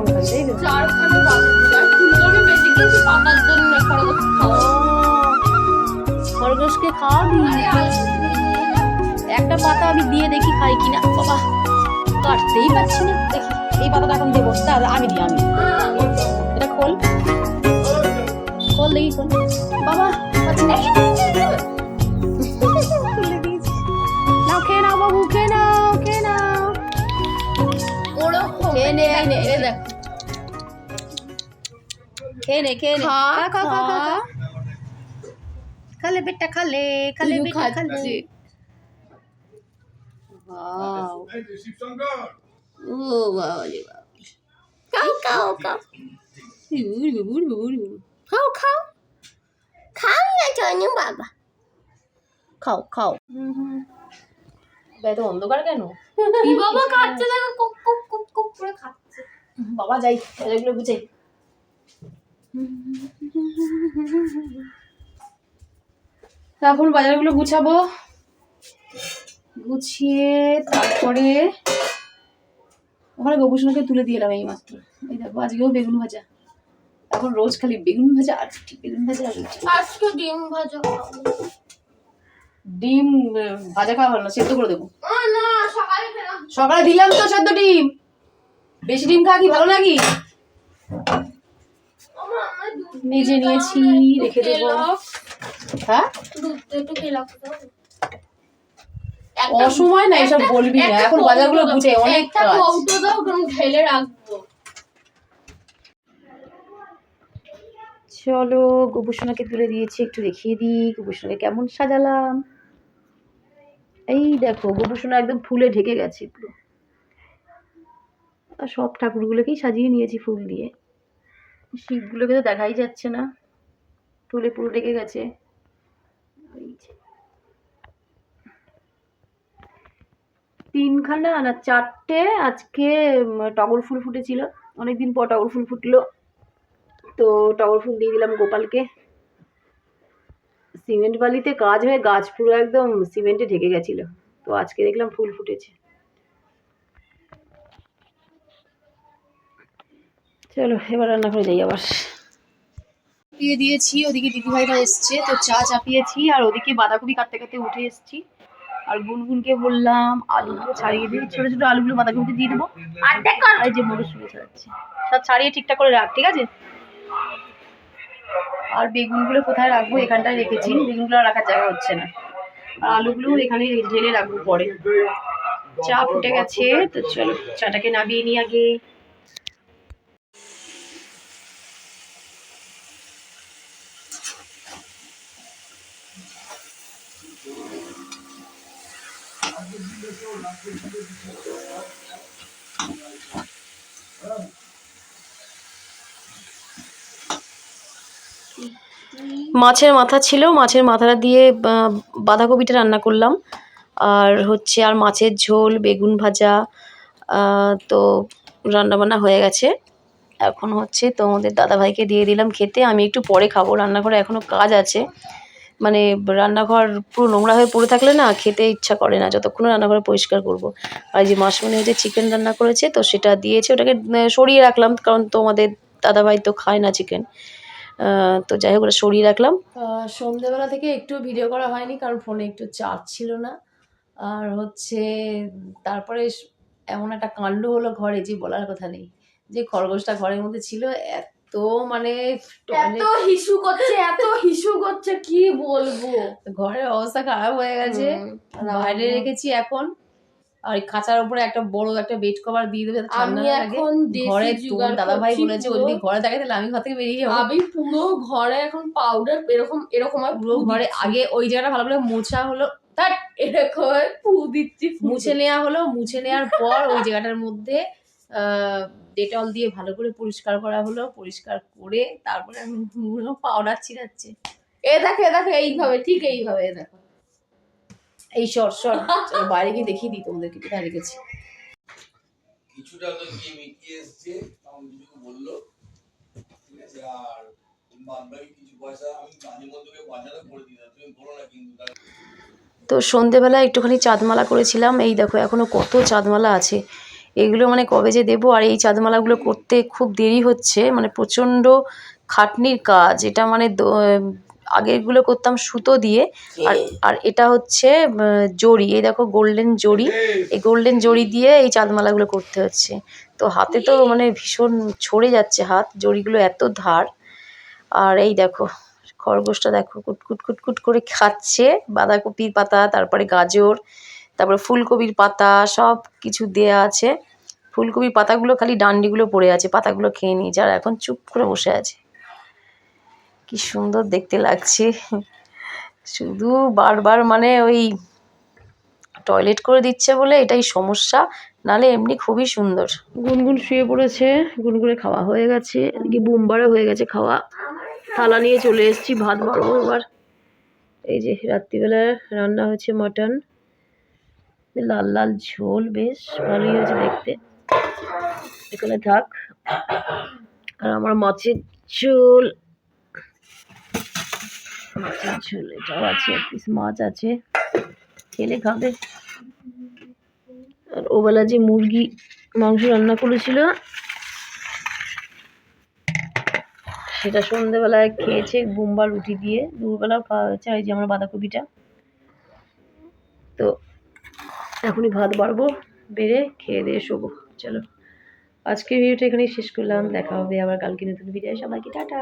কখন খাই তাই তো? খরগোশকে খাওয়াবি? একটা পাতা আমি দিয়ে দেখি খাই কিনা। বাবা কাটতেই পারছি না, দেখি এই পাতাটা এখন দেবো। দাঁড়া আমি দিই, আমি এটা খোল খোল দেখি, খোল। বাবা পাচ্ছি না। তুলে দিয়েছি। নাও খেয়ে নাও বাবু, খেয়ে নাও, খেয়ে নাও, খেয়ে নে, এই নে, এই দেখ, খেয়ে নে, খেয়ে নে, খা খা খা খা খা, খালে বেটা, খালে খালে বেটা, খালে। ওয়াও, ও বাবা রে বাবা, খাও খাও খাও, খাও খাও খাও না জানো বাবা, খাও খাও। এত অন্ধকার কেন? বাবা খাচ্ছে, দেখো কুক কুক কুক কুক করে খাচ্ছে। বাবা যাই, এগুলো গুছাই। এখন বাজারগুলো গুছাবো, গুছিয়ে তারপরে ওখানে গোপুসোনাকে তুলে দিয়ে এলাম এই মাত্র। এই দেখো আজকেও বেগুন ভাজা, এখন রোজ খালি বেগুন ভাজা আর রুটি, বেগুন ভাজা আর রুটি। আজকে ডিম ভাজা খাবো। ডিম ভাজা খাওয়া ভালো না, সেদ্ধ করে দেবো। না সকালে খেলাম, সকালে দিলাম তো সেদ্ধ ডিম। বেশি ডিম খাওয়া কি ভালো নাকি? নিজে নিয়েছি, রেখে দেবো। হ্যাঁ দুধ একটু খেলাম, অসময় না এসব বলবি না, এখন বাজারগুলো গুছাই, অনেক কাজ। কৌটো দাও, কারণ ঢেলে রাখবো। চলো গোপুসোনাকে তুলে দিয়েছি, একটু দেখিয়ে দিই গোপুসোনাকে কেমন সাজালাম। এই দেখো গোপুসোনা একদম ফুলে ঢেকে গেছে পুরো, আর সব ঠাকুরগুলোকেই সাজিয়ে নিয়েছি ফুল দিয়ে। শিবগুলোকে তো দেখাই যাচ্ছে না, ফুলে পুরো ঢেকে গেছে। তিনখানা না চারটে আজকে টগর ফুল ফুটেছিল, অনেকদিন পর টগর ফুল ফুটলো, তো টগর ফুল দিয়ে দিলাম গোপালকে। সিমেন্ট বালিতে কাজ হয়ে গাছ পুরো একদম সিমেন্টে ঢেকে গেছিল, তো আজকে দেখলাম ফুল ফুটেছে। চলো এবার রান্না করে যাই। আবার চাপিয়ে দিয়েছি, ওদিকে দিদিভাইরা এসছে তো চা চাপিয়েছি, আর ওদিকে বাঁধাকপি কাটতে কাটতে উঠে এসছি। আর গুনগুনকে বললাম আলুগুলো ছাড়িয়ে দিয়ে, ছোট ছোট আলুগুলো বাঁধাকপিতে দিয়ে দেবো। আর এই যে মরসুমি ছাড়াচ্ছি, সব ছাড়িয়ে ঠিকঠাক করে রাখ, ঠিক আছে? আর বেগুনগুলো কোথায় রাখবো? এখানটায় রেখেছি, বেগুনগুলো রাখার জায়গা হচ্ছে না। আর আলুগুলো এখানে ঢেলে রাখবো পরে। চা ফুটে গেছে, তো চলো চাটাকে নামিয়ে নিই আগে। মাছের মাথা ছিল, মাছের মাথাটা দিয়ে বাঁধাকপিটা রান্না করলাম, আর হচ্ছে আর মাছের ঝোল, বেগুন ভাজা, তো রান্নাবান্না হয়ে গেছে। এখন হচ্ছে তোমাদের দাদাভাইকে দিয়ে দিলাম খেতে, আমি একটু পরে খাবো, রান্নাঘরে এখনও কাজ আছে। মানে রান্নাঘর পুরো নোংরা হয়ে পড়ে থাকলে না খেতে ইচ্ছা করে না, যতক্ষণ রান্নাঘরে পরিষ্কার করব। আর যে মাসমণি হচ্ছে চিকেন রান্না করেছে, তো সেটা দিয়েছে, ওটাকে সরিয়ে রাখলাম, কারণ তোমাদের দাদাভাই তো খায় না চিকেন, তো যাই হোক ওটা সরিয়ে রাখলাম। সন্ধ্যেবেলা থেকে একটু ভিডিও করা হয়নি, কারণ ফোনে একটু চার্জ ছিল না। আর হচ্ছে তারপরে এমন একটা কাণ্ড হলো ঘরে যে বলার কথা নেই, যে খরগোশটা ঘরের মধ্যে ছিল, এত মানে এত হিসু করছে, এত হিসু করছে, কি বলবো, ঘরের অবস্থা খারাপ হয়ে গেছে। বাইরে রেখেছি এখন, আর খাঁচার উপরে একটা বড় একটা বেড কভার দিয়ে দেবে, ঠান্ডা না লাগে। ঘরে তোর দাদা ভাই বলেছে ও যদি ঘরে থাকে তাহলে আমি ঘর থেকে বেরিয়ে যাবো। আমি পুরো ঘরে এখন পাউডার এরকম এরকম পুরো ঘরে আগে ওই জায়গাটা ভালো করে মোছা হলো, তার এরকম ফু দিচ্ছি, মুছে নেওয়া হলো, মুছে নেওয়ার পর ওই জায়গাটার মধ্যে ডেটল দিয়ে ভালো করে পরিষ্কার করা হলো, পরিষ্কার করে তারপরে আমি পাউডার ছিটাচ্ছি। এ দেখো এইভাবে, ঠিক এইভাবে দেখো, এই শর্ট বাইরে গিয়ে দেখিয়ে দিই তোমাদেরকে কোথায় রেখেছি। কিছুটা তো গিয়ে মিটিয়ে এসছে, তখন কিছু বললো, ঠিক আছে, আর বাদ বাকি কিছু পয়সা আমি মাঝে মধ্যে বাজারে করে দিতাম, তুমি বলো না কিন্তু। তো সন্ধেবেলা একটুখানি চাঁদমালা করেছিলাম, এই দেখো এখনো কত চাঁদমালা আছে। এগুলো মানে কবে যে দেবো। আর এই চাঁদমালাগুলো করতে খুব দেরি হচ্ছে, মানে প্রচণ্ড খাটনির কাজ এটা। মানে আগেরগুলো করতাম সুতো দিয়ে, আর আর এটা হচ্ছে জড়ি। এই দেখো গোল্ডেন জড়ি, এই গোল্ডেন জড়ি দিয়ে এই চাঁদমালাগুলো করতে হচ্ছে। তো হাতে তো মানে ভীষণ ছড়ে যাচ্ছে হাত, জড়িগুলো এত ধার। আর এই দেখো খরগোশটা দেখো কুটকুট কুটকুট করে খাচ্ছে বাঁধাকপির পাতা, তারপরে গাজর, তারপরে ফুলকপির পাতা, সব কিছু দেয়া আছে। ফুলকপির পাতাগুলো খালি ডান্ডিগুলো পড়ে আছে, পাতাগুলো খেয়ে নিয়েছে আর এখন চুপ করে বসে আছে। কি সুন্দর দেখতে লাগছে। শুধু বারবার মানে ওই টয়লেট করে দিচ্ছে বলে এটাই সমস্যা, নালে এমনি খুবই সুন্দর। গুনগুন শুয়ে পড়েছে, গুনগুনে খাওয়া হয়ে গেছে, এদিকে বুমবারও হয়ে গেছে খাওয়া। থালা নিয়ে চলে এসেছি, ভাত বাড়বো এবার। এই যে রাত্রিবেলা রান্না হয়েছে মটন, লাল লাল ঝোল, বেশ ভালোই হয়েছে দেখতে। এখানে থাক। আর আমার মাছের ঝোল, মাছের ঝোল এটাও আছে, এক পিস মাছ আছে, খেলে খাবে। আর ওবেলা যে মুরগি মাংস রান্না করেছিল সেটা সন্ধ্যেবেলায় খেয়েছে বুম্বা রুটি দিয়ে, দুপুরবেলাও খাওয়া হয়েছে। এই যে আমার বাঁধাকপিটা। তো এখনই ভাত বাড়বো, বেড়ে খেয়ে দিয়ে শোবো। চলো আজকের ভিডিওটা এখানেই শেষ করলাম, দেখা হবে আবার কালকে নতুন ভিডিও। সবাইকে টাটা।